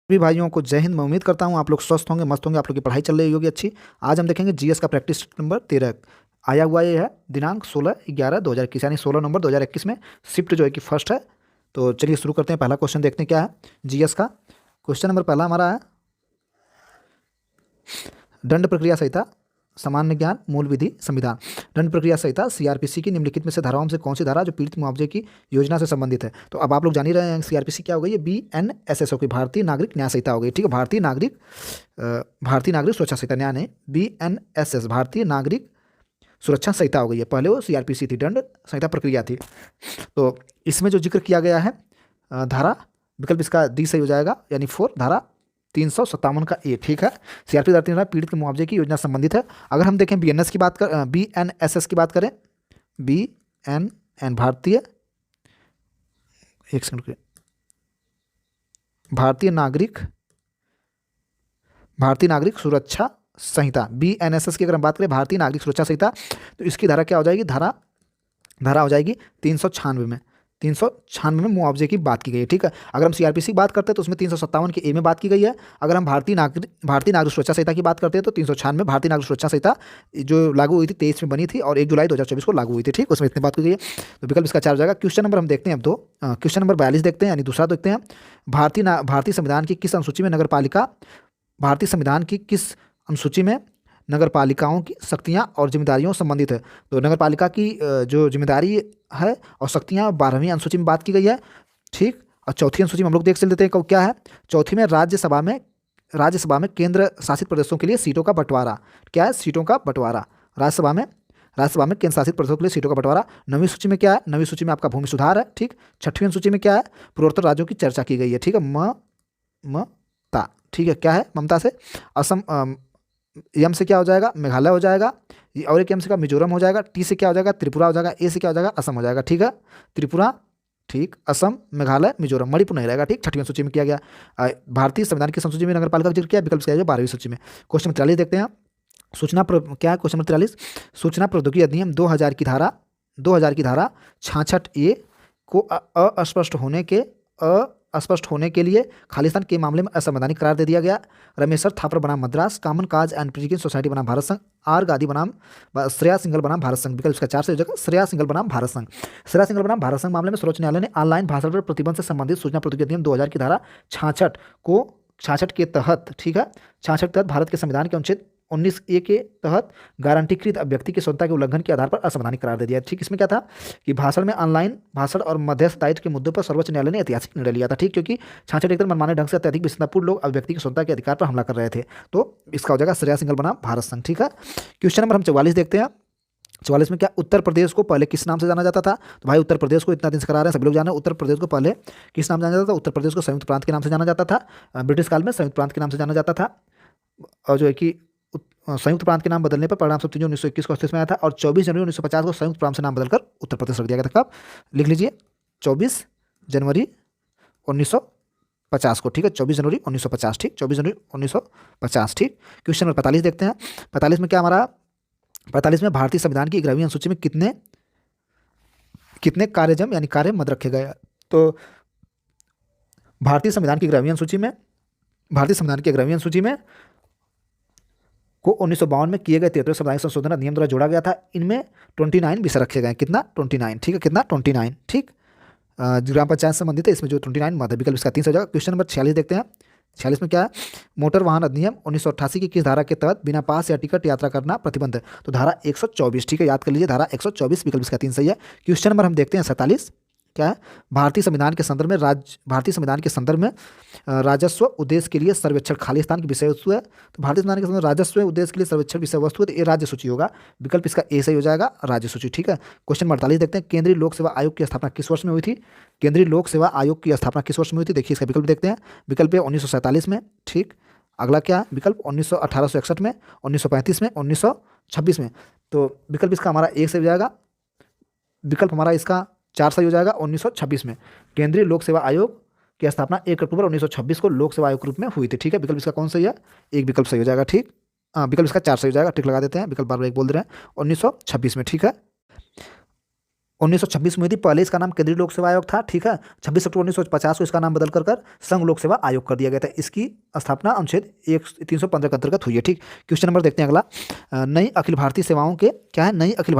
सभी भाइयों को जय हिंद। मैं उम्मीद करता हूँ आप लोग स्वस्थ होंगे, मस्त होंगे, आप लोग की पढ़ाई चल रही होगी अच्छी। आज हम देखेंगे जीएस का प्रैक्टिस नंबर 13 आया हुआ ये है दिनांक 16/11/2021 यानी 16 नवंबर 2021 में शिफ्ट जो है कि फर्स्ट है। तो चलिए शुरू करते हैं। पहला क्वेश्चन देखते हैं क्या है जीएस का। क्वेश्चन नंबर पहला हमारा है दंड प्रक्रिया संहिता, सामान्य ज्ञान, मूल विधि, संविधान। दंड प्रक्रिया संहिता सीआरपीसी की निम्नलिखित में से धाराओं से कौन सी धारा जो पीड़ित मुआवजे की योजना से संबंधित है। तो अब आप लोग जान ही रहे हैं सीआरपीसी क्या हो गई है, बीएनएसएस की भारतीय नागरिक न्याय संहिता हो गई। ठीक है, भारतीय नागरिक सुरक्षा संहिता, न्याय नहीं, बीएनएसएस भारतीय नागरिक सुरक्षा संहिता हो गई है। पहले वो सीआरपीसी थी, दंड संहिता प्रक्रिया थी। तो इसमें जो जिक्र किया गया है धारा, विकल्प इसका डी सही हो जाएगा यानी 4, धारा 357 का ए। ठीक है, सीआरपी धारा 3 पीड़ित के मुआवजे की योजना संबंधित है। अगर हम देखें बीएनएसएस की बात करें, बीएनएन भारतीय, एक सेकंड, भारतीय नागरिक सुरक्षा संहिता, बीएनएसएस की अगर हम बात करें भारतीय नागरिक सुरक्षा संहिता, तो इसकी धारा क्या हो जाएगी, धारा हो जाएगी 396 में मुआवजे की बात की गई है। ठीक है, अगर हम सीआरपीसी की बात करते हैं तो उसमें 357 के ए में बात की गई है। अगर हम भारतीय नागरिक सुरक्षा संहिता की बात करते हैं तो 396 भारतीय नागरिक सुरक्षा संहिता जो लागू हुई थी 23 में बनी थी और 1 जुलाई 2024 को लागू हुई थी। ठीक, उसमें इतनी बात की गई है। तो विकल्प इसका 4 हो जाएगा। क्वेश्चन नंबर हम देखते हैं अब 2, क्वेश्चन नंबर 42 देखते हैं यानी दूसरा देखते हैं। भारतीय संविधान की किस अनुसूची में नगर पालिकाओं की शक्तियां और जिम्मेदारियों संबंधित है। तो नगर पालिका की जो जिम्मेदारी है और शक्तियां 12वीं अनुसूची में बात की गई है। ठीक, और चौथी अनुसूची में हम लोग देख लेते हैं क्या है। चौथी में राज्यसभा में केंद्र शासित प्रदेशों के लिए सीटों का बंटवारा। क्या है, सीटों का बंटवारा। राज्यसभा में केंद्र शासित प्रदेशों के लिए सीटों का बंटवारा। 9वीं सूची में क्या है, 9वीं सूची में आपका भूमि सुधार है। ठीक, 6वीं अनुसूची में क्या है, पूर्वोत्तर राज्यों की चर्चा की गई है। ठीक है, ममता। ठीक है, क्या है, ममता से असम, एम से क्या हो जाएगा, मेघालय हो जाएगा, और एक एम से का मिजोरम हो जाएगा, टी से क्या हो जाएगा, त्रिपुरा हो जाएगा, ए से क्या हो जाएगा, असम हो जाएगा। ठीक है, त्रिपुरा, ठीक, असम, मेघालय, मिजोरम, मणिपुर नहीं रहेगा। ठीक, 6वीं सूची में किया गया। भारतीय संविधान की संसूची में नगर पालिका का जिक्र किया, विकल्प किया गया 12वीं सूची में। क्वेश्चन 43 देखते हैं। क्या है क्वेश्चन नंबर 43, सूचना प्रौद्योगिकी अधिनियम 2000 की धारा 66 ए को अस्पष्ट होने के लिए खालिस्तान के मामले में असंवैधानिक करार दे दिया गया। रमेश्वर थापर बनाम मद्रास, कॉमन काज एंड प्रिजिकेशन सोसाइटी बनाम भारत संघ, आर गादी बनाम श्रेया सिंघल बनाम भारत संघ। विकल्प इसका 4 से हो जाएगा, श्रेया सिंघल बनाम भारत संघ। श्रेया सिंघल बनाम भारत संघ मामले में सर्वोच्च न्यायालय ने ऑनलाइन भाषण पर प्रतिबंध से संबंधित सूचना प्रौद्योगिकी अधिनियम 2000 की धारा 66 के तहत, ठीक है, 66 के तहत भारत के संविधान के अनुच्छेद 19 ए के तहत गारंटीकृत अभिव्यक्ति की स्वतंत्रता के उल्लंघन के आधार पर असंवैधानिक करार दे दिया। ठीक, इसमें क्या था कि भाषण में ऑनलाइन भाषण और मध्यस्थ दायित्व के मुद्दों पर सर्वोच्च न्यायालय ने ऐतिहासिक निर्णय लिया था। ठीक, क्योंकि 66 एकदम मनमाने ढंग से अत्यधिक विषमतापूर्ण लोग अभिव्यक्ति की स्वतंत्रता के अधिकार पर हमला कर रहे थे। तो इसका हो जाएगा श्रेया सिंघल बनाम भारत संघ। ठीक है, क्वेश्चन नंबर हम 44 देखते हैं। 44 में क्या, उत्तर प्रदेश को पहले किस नाम से जाना जाता था। तो भाई उत्तर प्रदेश को इतना दिन से करा रहे हैं, सभी लोग जाने, उत्तर प्रदेश को पहले किस नाम से जाना जाता था। उत्तर प्रदेश को संयुक्त प्रांत के नाम से जाना जाता था। ब्रिटिश काल में संयुक्त प्रांत के नाम से जाना जाता था, और जो है कि संयुक्त प्रांत के नाम बदलने पर परिणाम स्वरूप 1921 को अस्तित्व में आया था, और 24 जनवरी 1950 को संयुक्त प्रांत से नाम बदलकर उत्तर प्रदेश रख दिया गया था। कब, लिख लीजिए, 24 जनवरी 1950 को। ठीक है, 24 जनवरी 1950। ठीक, 24 जनवरी 1950। ठीक, क्वेश्चन नंबर 45 देखते हैं। 45 में क्या हमारा, 45 में भारतीय संविधान की 11वीं अनुसूची में कितने कार्यजम यानी कार्य मद रखे गए। तो भारतीय संविधान की 11वीं अनुसूची में को 1952 में किए गए 73 संवैधानिक संशोधन अधिनियम द्वारा जोड़ा गया था। इनमें 29 विषय रखे गए। कितना, 29। ठीक है, कितना, 29। ठीक, ग्राम पंचायत से संबंधित है, इसमें जो 29 मद है। विकल्प इसका 3 से हो जाएगा। क्वेश्चन नंबर 46 देखते हैं। 46 में क्या है, मोटर वाहन अधिनियम 1988 की किस धारा के तहत बिना पास या टिकट यात्रा करना प्रतिबंध है। तो धारा 124। ठीक है, याद कर लीजिए, धारा 124। विकल्प इसका 3 सही है। क्वेश्चन नंबर हम देखते हैं 47। क्या है, भारतीय संविधान के संदर्भ में राजस्व उद्देश्य के लिए सर्वेक्षण खालिस्तान की विषय वस्तु है। तो भारतीय संविधान के संदर्भ में राजस्व उद्देश्य के लिए सर्वेक्षण विषय वस्तु है, तो ये राज्य सूची होगा। विकल्प इसका ए सही हो जाएगा, राज्य सूची। ठीक है, क्वेश्चन 48 देखते हैं। केंद्रीय लोक सेवा आयोग की स्थापना किस वर्ष में हुई थी। केंद्रीय लोक सेवा आयोग की स्थापना किस वर्ष में हुई थी, देखिए इसका विकल्प देखते हैं। विकल्प है 1947 में। ठीक, अगला क्या है, विकल्प 1861 में, 1935 में, 1926 में। तो विकल्प इसका हमारा एक सही हो जाएगा। विकल्प हमारा इसका 4 सही हो जाएगा, 1926 में। केंद्रीय लोक सेवा आयोग की स्थापना 1 अक्टूबर 1926 को लोक सेवा आयोग के रूप में हुई थी। ठीक है, विकल्प इसका कौन सही है, एक विकल्प सही हो जाएगा। ठीक, विकल्प इसका 4 सही हो जाएगा। टिक लगा देते हैं, विकल्प बार बार एक बोल दे रहे हैं, 1926 में। ठीक है, 1926 में हुई थी, पहले इसका नाम केंद्रीय लोक सेवा आयोग था, ठीक है। 26 अक्टूबर 1950 को इसका नाम बदल कर संघ लोक सेवा आयोग कर दिया गया था। इसकी स्थापना अनुच्छेद 315 के अंतर्गत हुई है, ठीक। क्वेश्चन नंबर देखते हैं अगला। नई अखिल भारतीय सेवाओं के क्या है, नई अखिल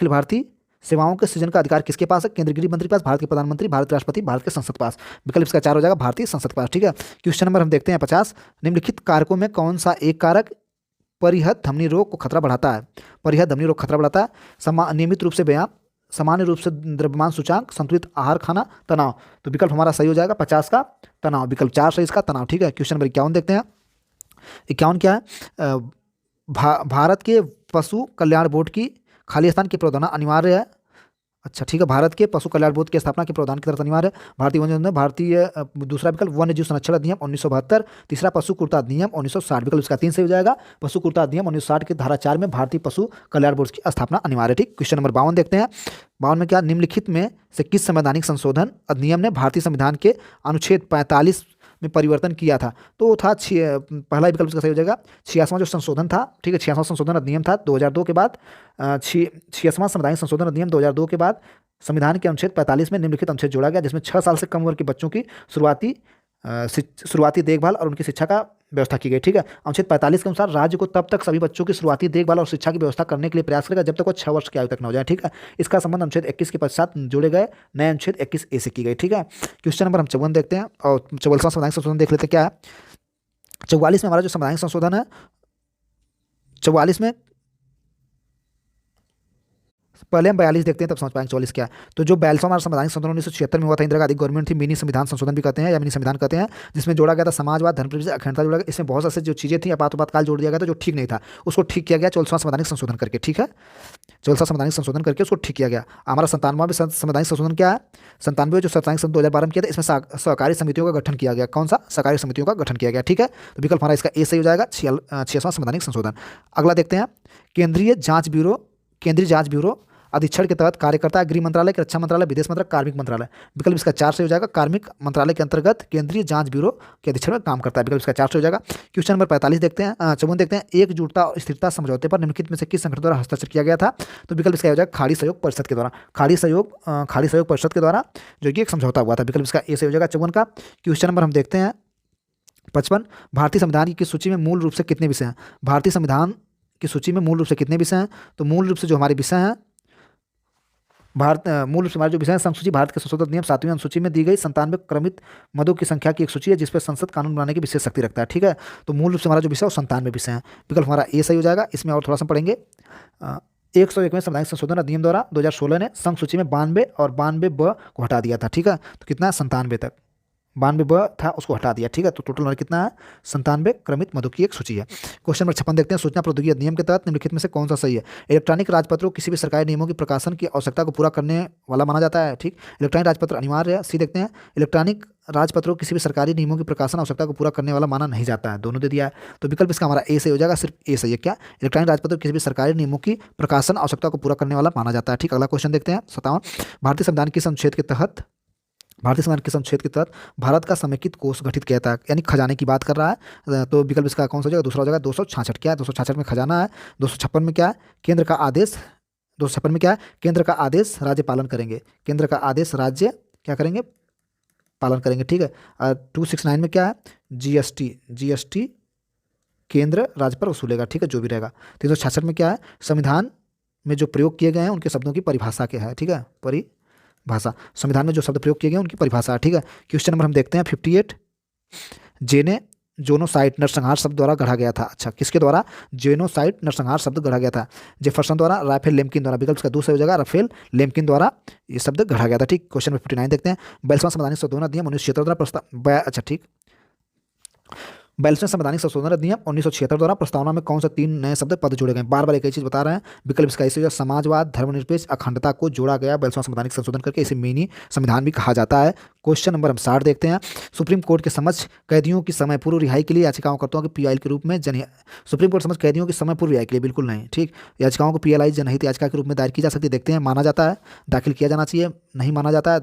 भारतीय सेवाओं के सृजन का अधिकार किसके पास है? केंद्रीय गृह मंत्री के पास, भारत के प्रधानमंत्री, भारत के राष्ट्रपति, भारत के संसद के पास। विकल्प इसका 4 हो जाएगा, भारतीय संसद के पास, ठीक है। क्वेश्चन नंबर हम देखते हैं 50। निम्नलिखित कारकों में कौन सा एक कारक परिहद धमनी रोग को खतरा बढ़ाता है? परिहद धमनी रोग खतरा बढ़ाता है। नियमित रूप से व्यायाम, सामान्य रूप से द्रव्यमान सूचांक, संतुलित आहार खाना, तनाव। तो विकल्प हमारा सही हो जाएगा 50 का तनाव। विकल्प 4 सही इसका तनाव, ठीक है। क्वेश्चन नंबर 51 देखते हैं। 51 क्या है? भारत के पशु कल्याण बोर्ड की खाली स्थान की प्रावधान अनिवार्य है। अच्छा, ठीक है। भारत के पशु कल्याण बोर्ड की स्थापना के प्रावधान की तरफ अनिवार्य है। भारतीय दूसरा विकल्प वन्य जीव संरक्षण अधिनियम 1972। तीसरा पशु क्रूरता अधिनियम 1960। विकल्प इसका 3 सही हो जाएगा। पशु क्रूरता अधिनियम 1960 के धारा 4 में भारतीय पशु कल्याण बोर्ड की स्थापना अनिवार्य है, ठीक। क्वेश्चन नंबर 52 देखते हैं। 52 में क्या? निम्नलिखित में से किस संवैधानिक संशोधन अधिनियम ने भारतीय संविधान के अनुच्छेद 45 में परिवर्तन किया था? तो वो था पहला विकल्प इसका सही हो जाएगा 86वां जो संशोधन था, ठीक है। 86वां संशोधन अधिनियम था 2002 के बाद। 86वां संवैधानिक संशोधन अधिनियम 2002 के बाद संविधान के अनुच्छेद 45 में निम्नलिखित अनुच्छेद जोड़ा गया, जिसमें 6 साल से कम उम्र के बच्चों की शुरुआती देखभाल और उनकी शिक्षा का व्यवस्था की गई, ठीक है। अनुच्छेद 45 के अनुसार राज्य को तब तक सभी बच्चों की शुरुआती देखभाल और शिक्षा की व्यवस्था करने के लिए प्रयास करेगा जब तक वो 6 वर्ष की आयु तक न हो जाए, ठीक है। इसका संबंध अनुच्छेद 21 के पश्चात जोड़े गए नए अनुच्छेद 21A से की गई, ठीक है। क्वेश्चन नंबर हम 54 देखते हैं और 44वां संवैधानिक संशोधन देख लेते हैं क्या है। 44 में हमारा जो संवैधानिक संशोधन है, 44 में पहले हम 42 देखते हैं तब समझ पाएंगे 44 क्या है। तो जो 42वां हमारा संवैधानिक संशोधन 1976 में हुआ था, इंदिरा गांधी गवर्नमेंट थी, मिनी संविधान संशोधन भी कहते हैं या मिनी संविधान कहते हैं, जिसमें जोड़ा गया था समाजवाद, धर्मप्रति अखंडता जोड़ा गया। इसमें बहुत ऐसे जो चीज़ें थी आपातकाल जोड़ दिया गया था जो ठीक नहीं था, उसको ठीक किया गया 44वां संवैधानिक संशोधन करके, ठीक है। 44वां संवैधानिक संशोधन करके उसको ठीक किया गया। हमारा 97वां संवैधानिक संशोधन क्या है? 97वें जो संवैधानिक संशोधन 2012 में किया था, इसमें सहकारी समितियों का गठन किया गया। कौन सा? सहकारी समितियों का गठन किया गया, ठीक है। तो विकल्प हमारा इसका ए सही हो जाएगा 86वां संवैधानिक संशोधन। अगला देखते हैं। केंद्रीय जांच ब्यूरो अधीक्षण के तहत कार्य करता है गृह मंत्रालय, रक्षा मंत्रालय, विदेश मंत्रालय, कार्मिक मंत्रालय। विकल्प इसका 4 से हो जाएगा। कार्मिक मंत्रालय के अंतर्गत केंद्रीय जांच ब्यूरो के अधीक्षण में काम करता है। विकल्प इसका 4 से हो जाएगा। क्वेश्चन नंबर 45 देखते हैं, 54 देखते हैं। एकजुटता और स्थिरता समझौते पर निम्नलिखित में से किस संगठन द्वारा हस्ताक्षर किया गया था? तो विकल्प इसका हो जाएगा खाड़ी सहयोग परिषद के द्वारा। खाड़ी सहयोग परिषद के द्वारा जो कि एक समझौता हुआ था। विकल्प इसका ए से हो जाएगा 54 का। क्वेश्चन नंबर हम देखते हैं 55। भारतीय संविधान की सूची में मूल रूप से कितने विषय हैं? भारतीय संविधान की सूची में मूल रूप से कितने विषय हैं? तो मूल रूप से जो हमारे विषय हैं, मूल रूप से हमारे जो विषय संसूची भारत के संशोधित नियम 7वीं अनुसूची में दी गई 97 क्रमित मदों की संख्या की एक सूची है, जिस पर संसद कानून बनाने की विशेष शक्ति रखता है, ठीक है। तो मूल रूप से हमारा जो विषय है वो 97 विषय है। विकल्प हमारा ए सही हो जाएगा। इसमें और थोड़ा सा पढ़ेंगे। 101वें संवैधानिक संशोधन अधिनियम द्वारा 2016 ने संघ सूची में 92 और 92 को हटा दिया था, ठीक है। तो कितना? 97 तक 92 था, उसको हटा दिया, ठीक है। तो टोटल हमारा कितना है? 97 क्रमित मदों की एक सूची है। क्वेश्चन नंबर 56 देखते हैं। सूचना प्रौद्योगिकी अधिनियम के तहत निम्नलिखित में से कौन सा सही है? इलेक्ट्रॉनिक राजपत्रों किसी भी सरकारी नियमों की प्रकाशन की आवश्यकता को पूरा करने वाला माना जाता है, ठीक। इलेक्ट्रॉनिक राजपत्र अनिवार्य है। सी देखते हैं। इलेक्ट्रॉनिक राजपत्रों किसी भी सरकारी नियमों की प्रकाशन आवश्यकता को पूरा करने वाला माना नहीं जाता है, दोनों दे दिया है। तो विकल्प इसका हमारा ए सही हो जाएगा। सिर्फ ए सही है। क्या? इलेक्ट्रॉनिक राजपत्र किसी भी सरकारी नियमों की प्रकाशन आवश्यकता को पूरा करने वाला माना जाता है, ठीक। अगला क्वेश्चन देखते हैं 57। भारतीय संविधान के अनुच्छेद के तहत भारत का समेकित कोष गठित किया था, यानी खजाने की बात कर रहा है। तो विकल्प इसका कौन सा हो जाएगा? दूसरा हो जाएगा 266। क्या है? 266 में खजाना है। 256 में क्या है? केंद्र का आदेश। 256 में क्या है? केंद्र का आदेश राज्य पालन करेंगे। केंद्र का आदेश राज्य क्या करेंगे? पालन करेंगे, ठीक है। 269 में क्या है? जीएसटी केंद्र राज्य पर वसूलेगा, ठीक है, जो भी रहेगा। 366 में क्या है? संविधान में जो प्रयोग किए गए हैं उनके शब्दों की परिभाषा क्या है, ठीक है, परिभाषा। संविधान में जो शब्द प्रयोग किए गए हैं उनकी परिभाषा, ठीक है। क्वेश्चन नंबर हम देखते हैं 58। जेनोसाइड नरसंहार शब्द द्वारा गढ़ा गया था। अच्छा, किसके द्वारा? जेनोसाइड नरसंहार शब्द गढ़ा गया था। जेफरसन द्वारा, राफेल लेम्किन द्वारा। विकल्प का दूसरा हो जाएगा राफेल लेम्किन द्वारा ये शब्द गढ़ा गया था, ठीक। क्वेश्चन नंबर 59 देखते हैं। 42वां संवैधानिक संशोधन अधिनियम 1976 द्वारा प्रस्ताव। अच्छा, ठीक। 42वें संवैधानिक संशोधन अधिनियम 1976 द्वारा प्रस्तावना में कौन सा 3 नए शब्द पद जोड़े गए? बार बार एक ही चीज बता रहे हैं। विकल्प इसका ऐसे समाजवाद, धर्मनिरपेक्ष अखंडता को जोड़ा गया 42वां संवैधानिक संशोधन करके। इसे मिनी संविधान भी कहा जाता है। क्वेश्चन नंबर हम 60 देखते हैं। सुप्रीम कोर्ट के समक्ष कैदियों की समय पूर्व रिहाई के लिए याचिकाओं की पीआईएल के रूप में सुप्रीम कोर्ट समझ कैदियों की समय पूर्व रिहाई के लिए बिल्कुल नहीं, ठीक। याचिकाओं को पीएलआई जनहित याचिका के रूप में दायर की जा सकती है। देखते हैं। माना जाता है, दाखिल किया जाना चाहिए, नहीं माना जाता है,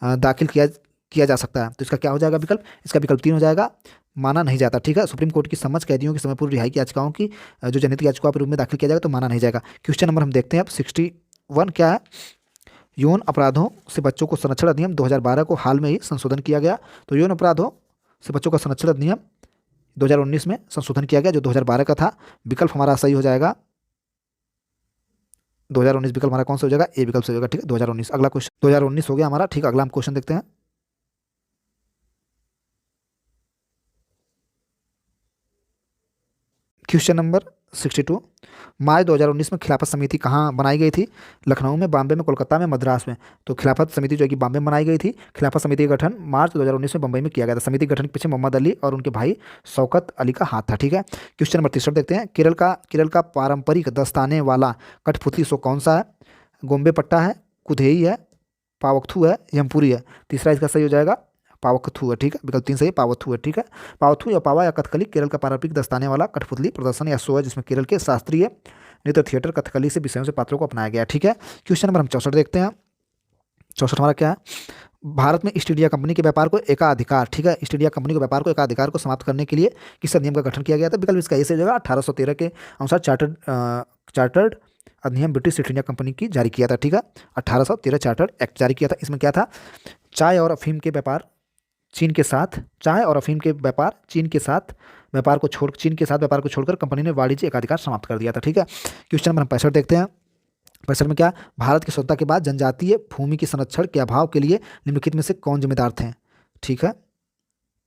दाखिल किया जा सकता है। तो इसका क्या हो जाएगा विकल्प? इसका विकल्प 3 हो जाएगा, माना नहीं जाता, ठीक है। सुप्रीम कोर्ट की समझ कैदियों की समय पूर्व रिहाई की याचिकाओं की जो जनहित याचिकाओं के रूप में दाखिल किया जाएगा तो माना नहीं जाएगा। क्वेश्चन नंबर हम देखते हैं अब 61 वन क्या है, यौन अपराधों से बच्चों को संरक्षण अधिनियम 2012 को हाल में ही संशोधन किया गया। तो यौन अपराधों से बच्चों का संरक्षण अधिनियम 2019 में संशोधन किया गया जो 2012 का था। विकल्प हमारा सही हो जाएगा 2019, विकल्प हमारा कौन सा हो जाएगा, ए विकल्प सही होगा, ठीक है 2019। अगला क्वेश्चन 2019 हो गया हमारा, ठीक है। अगला हम क्वेश्चन देखते हैं। क्वेश्चन नंबर 62, मार्च 2019 में खिलाफत समिति कहाँ बनाई गई थी? लखनऊ में, बॉम्बे में, कोलकाता में, मद्रास में। तो खिलाफत समिति जो है कि बॉम्बे में बनाई गई थी। खिलाफत समिति का गठन मार्च 2019 में बम्बई में किया गया था। समिति गठन के पीछे मोहम्मद अली और उनके भाई शौकत अली का हाथ था, ठीक है। क्वेश्चन नंबर 63 देखते हैं। केरल का पारंपरिक दस्ताने वाला कठपुतली शो कौन सा है? गोम्बे पट्टा है, कुधेई है, पावकथू है, यमपुरी है। तीसरा इसका सही हो जाएगा पावकथू है, ठीक है। विकल्प 3 सही, पावथू है, ठीक है। पावथू या पावा या कथकली केरल का पारंपरिक दस्ताने वाला कठपुतली प्रदर्शन या शो है जिसमें केरल के शास्त्रीय नृत्य, थिएटर, कथकली से विषयों से पात्रों को अपनाया गया है, ठीक है। क्वेश्चन नंबर हम 64 देखते हैं। 64 हमारा क्या है? भारत में ईस्ट इंडिया कंपनी के व्यापार को एकाधिकार, ठीक है, ईस्ट इंडिया कंपनी के व्यापार को एकाधिकार को समाप्त करने के लिए किस अधिनियम का गठन किया गया था? विकल्प इसका ये सही हो जाएगा 1813 के अनुसार चार्टर्ड अधिनियम ब्रिटिश ईस्ट इंडिया कंपनी की जारी किया था, ठीक है। 1813 चार्टर्ड एक्ट जारी किया था। इसमें क्या था? चाय और अफीम के व्यापार चीन के साथ चीन के साथ व्यापार को छोड़कर कंपनी ने वाणिज्य एकाधिकार समाप्त कर दिया था, ठीक है। क्वेश्चन नंबर 65 देखते हैं। 65 में क्या? भारत की स्वतंत्रता के बाद जनजातीय भूमि के संरक्षण के अभाव के लिए निम्नलिखित में से कौन जिम्मेदार थे? ठीक है,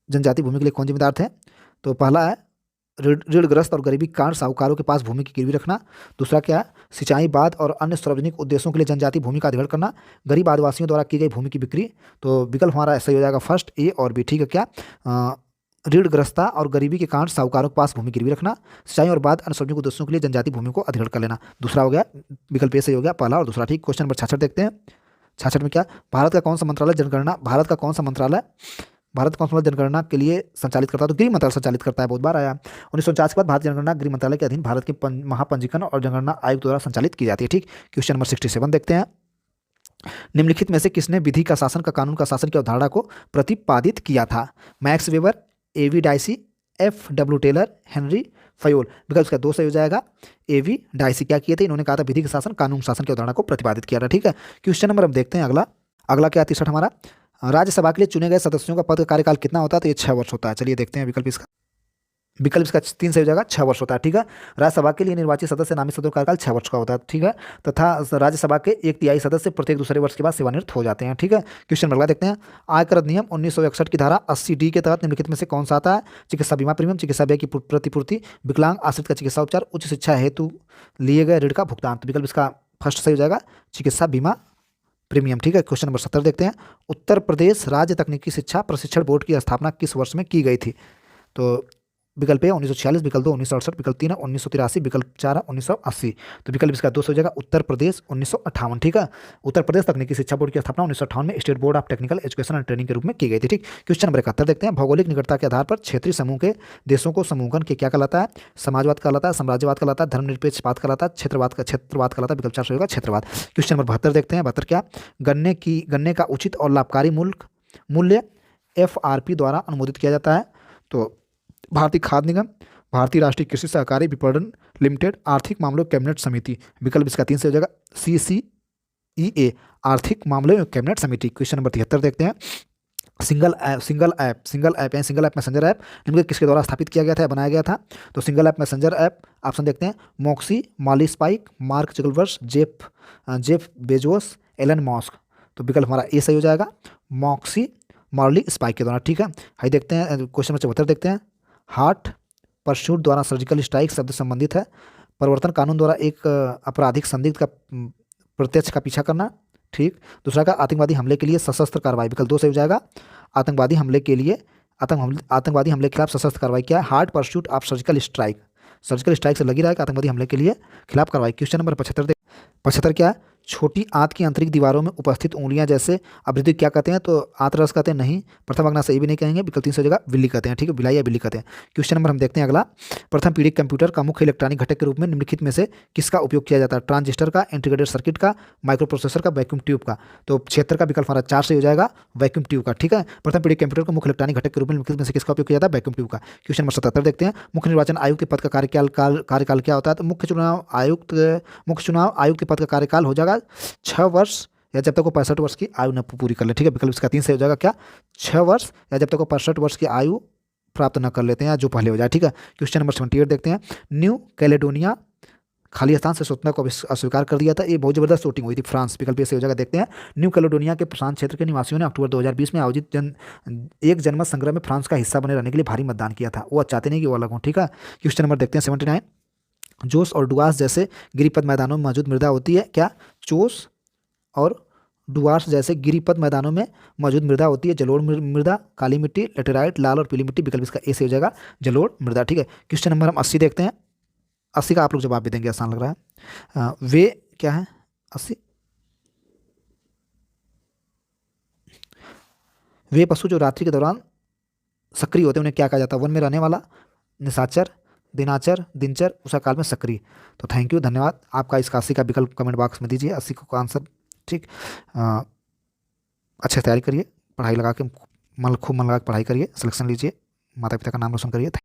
जनजातीय भूमि के लिए कौन जिम्मेदार थे? तो पहला है ऋणग्रस्त और गरीबी के कारण साहूकारों के पास भूमि की गिरवी रखना। दूसरा क्या है? सिंचाई, बांध और अन्य सार्वजनिक उद्देश्यों के लिए जनजातीय भूमि का अधिग्रहण करना। गरीब आदिवासियों द्वारा की गई भूमि की बिक्री। तो विकल्प हमारा सही हो जाएगा फर्स्ट, ए और बी, ठीक है। क्या? ऋणग्रस्ता और गरीबी के कारण साहूकारों के पास भूमि गिरवी रखना। सिंचाई और बांध अन्य सार्वजनिक उद्देश्यों के लिए जनजातीय भूमि को अधिग्रहण कर लेना। दूसरा हो गया, विकल्प ए सही हो गया, पहला और दूसरा, ठीक। क्वेश्चन नंबर 66 देखते हैं। 66 में क्या? भारत का कौन सा मंत्रालय जनगणना के लिए संचालित करता है? तो गृह मंत्रालय संचालित करता है, बहुत बार आया। 1949 के बाद भारतीय जनगणना गृह मंत्रालय के अधीन भारत के महापंजीकरण और जनगणना आयोग द्वारा संचालित की जाती है, ठीक। क्वेश्चन नंबर 67 देखते हैं। निम्नलिखित में से किसने विधि का शासन का कानून का शासन की अवधारणा को प्रतिपादित किया था? Max Weber, A V Dicey, F W Taylor, Henry Fayol. विकल्प का 2 सही हो जाएगा, एवी डाइसी क्या किए थे? इन्होंने कहा था विधि का शासन कानून शासन की अवधारणा को प्रतिपादित किया था, ठीक है। क्वेश्चन नंबर हम देखते हैं अगला क्या 63 हमारा। राज्यसभा के लिए चुने गए सदस्यों का पद का कार्यकाल कितना होता है? तो ये 6 वर्ष होता है। चलिए देखते हैं विकल्प इसका 3 सही हो जाएगा, 6 वर्ष होता है, ठीक है। राज्यसभा के लिए निर्वाचित सदस्य नामित सदस्यों का कार्यकाल 6 वर्ष का होता है, ठीक है। तथा राज्यसभा के 1/3 सदस्य प्रत्येक दूसरे वर्ष के बाद सेवानिवृत्त हो जाते हैं, ठीक है। क्वेश्चन अगला देखते हैं। आयकर अधिनियम 1961 की धारा 80D के तहत निम्नलिखित में से कौन सा आता है? चिकित्सा बीमा प्रीमियम, चिकित्सा व्यय की प्रतिपूर्ति, विकलांग आश्रित का चिकित्सा उपचार, उच्च शिक्षा हेतु लिए गए ऋण का भुगतान। तो विकल्प इसका फर्स्ट सही हो जाएगा, चिकित्सा बीमा प्रीमियम, ठीक है। क्वेश्चन नंबर 70 देखते हैं। उत्तर प्रदेश राज्य तकनीकी शिक्षा प्रशिक्षण बोर्ड की स्थापना किस वर्ष में की गई थी? तो विकल्प ए 1946, विकल्प 2 1968, विकल्प 3 1983, विकल्प 4 1980। तो विकल्प इसका 2 हो जाएगा, उत्तर प्रदेश 1958, ठीक है। उत्तर प्रदेश तकनीकी शिक्षा बोर्ड की स्थापना 1958 में state board of technical education and training के रूप में की गई थी, ठीक। क्वेश्चन नंबर 71 देखते हैं। भौगोलिक निकटता के आधार पर क्षेत्रीय समूह के देशों को समूहन के क्या कहलाता है? समाजवाद कहलाता है, साम्राज्यवाद कहलाता है, धर्मनिरपेक्षवाद कहलाता है, क्षेत्रवाद कहलाता है। विकल्प 4 होगा क्षेत्रवाद। क्वेश्चन नंबर 72 देखते हैं। 72 क्या? गन्ने का उचित और लाभकारी मूल्य FRP द्वारा अनुमोदित किया जाता है। तो भारतीय खाद्य निगम, भारतीय राष्ट्रीय कृषि सहकारी विपणन लिमिटेड, आर्थिक मामलों कैबिनेट समिति। विकल्प इसका 3 से हो जाएगा, CCEA आर्थिक मामलों कैबिनेट समिति। क्वेश्चन नंबर 73 देखते हैं। सिंगल ऐप मैसेंजर ऐप निम्नलिखित किसके द्वारा स्थापित किया गया था, बनाया गया था? तो single app messenger app option देखते हैं, Moxie, Molly Spike, Mark Zuckerberg, Jeff Bezos, Elon Musk. तो विकल्प हमारा ए सही हो जाएगा, मॉक्सी मॉली स्पाइक के द्वारा, ठीक है। हाई देखते हैं क्वेश्चन नंबर 74 देखते हैं। हार्ट परस्यूट द्वारा सर्जिकल स्ट्राइक शब्द संबंधित है प्रवर्तन कानून द्वारा एक आपराधिक संदिग्ध का प्रत्यक्ष का पीछा करना, ठीक। दूसरा का आतंकवादी हमले के लिए सशस्त्र कार्रवाई। विकल्प 2 सही हो जाएगा, आतंकवादी हमले के खिलाफ सशस्त्र कार्रवाई क्या है? Heart pursuit of surgical strike से लगी रहा है कि आतंकवादी हमले के लिए खिलाफ कार्रवाई। क्वेश्चन नंबर 75 क्या है? छोटी आंत की आंतरिक दीवारों में उपस्थित उंगलियां जैसे अभिवृद्धि क्या कहते हैं? तो आंतररस कहते हैं, नहीं। प्रथम अग्नाशय ये भी नहीं कहेंगे, विकल्प 3 से हो जाएगा, बिल्ली कहते हैं, ठीक है, बिलाई या बिल्ली कहते हैं। क्वेश्चन नंबर हम देखते हैं अगला। प्रथम पीढ़ी कंप्यूटर का मुख्य इलेक्ट्रॉनिक घटक के रूप में निम्नलिखित में से किसका उपयोग किया जाता है? ट्रांजिस्टर का, इंटीग्रेटेड सर्किट का, माइक्रो प्रोसेसर का, वैक्यूम ट्यूब का। तो 76 का विकल्प हमारा 4 से हो जाएगा, वैक्यूम ट्यूब का, ठीक है। प्रथम पीढ़ी कंप्यूटर को मुख्य इलेक्ट्रॉनिक घटक के रूप में निम्नलिखित में से किसका उपयोग किया जाता है? वैक्यूम ट्यूब का। क्वेश्चन नंबर 77 देखते हैं। मुख्य निर्वाचन आयुक्त के पद का कार्यकाल क्या होता है? तो मुख्य चुनाव आयुक्त के पद का कार्यकाल हो जाएगा जाएगा 6 वर्ष या जब तक वो 65 वर्ष की आयु न पूरी कर ले। ठीक है, विकल्प इसका 3 सही हो जाएगा क्या, 6 वर्ष या जब तक वो 65 वर्ष की आयु प्राप्त न कर लेते हैं या जो पहले हो जाए। ठीक है, क्वेश्चन नंबर 78 देखते हैं। न्यू कैलेडोनिया खाली स्थान से स्वतंत्रता को अस्वीकार कर दिया था। ये बहुत जबरदस्त वोटिंग हुई थी, फ्रांस, विकल्प ए सही हो जाएगा। देखते हैं, न्यू कैलेडोनिया के प्रशांत क्षेत्र के निवासियों ने अक्टूबर 2020 में आयोजित एक जनमत संग्रह में फ्रांस का हिस्सा बने रहने के लिए भारी मतदान किया था। वो चाहते नहीं कि वो अलग हो। ठीक है, क्वेश्चन नंबर देखते हैं 79। जोश और डुआस जैसे गिरिपथ मैदानों में मौजूद मृदा होती है क्या, जोश और डुआर्स जैसे गिरिपथ मैदानों में मौजूद मृदा होती है जलोढ़ मृदा, काली मिट्टी, लेटेराइट, लाल और पीली मिट्टी, विकल्प इसका ए सही हो जाएगा, जलोढ़ मृदा। ठीक है, क्वेश्चन नंबर हम 80 देखते हैं। 80 का आप लोग जवाब भी देंगे, आसान लग रहा है। वे क्या है 80, वे पशु जो रात्रि के दौरान सक्रिय होते हैं उन्हें क्या कहा जाता है, वन में रहने वाला, निशाचर, दिनाचर, दिनचर, उषा काल में सक्रिय। तो थैंक यू, धन्यवाद आपका। इस 80 का विकल्प कमेंट बॉक्स में दीजिए, 80 को आंसर। ठीक, अच्छे से तैयारी करिए, पढ़ाई लगा के खूब मन लगा के पढ़ाई करिए, सिलेक्शन लीजिए, माता पिता का नाम रोशन करिए।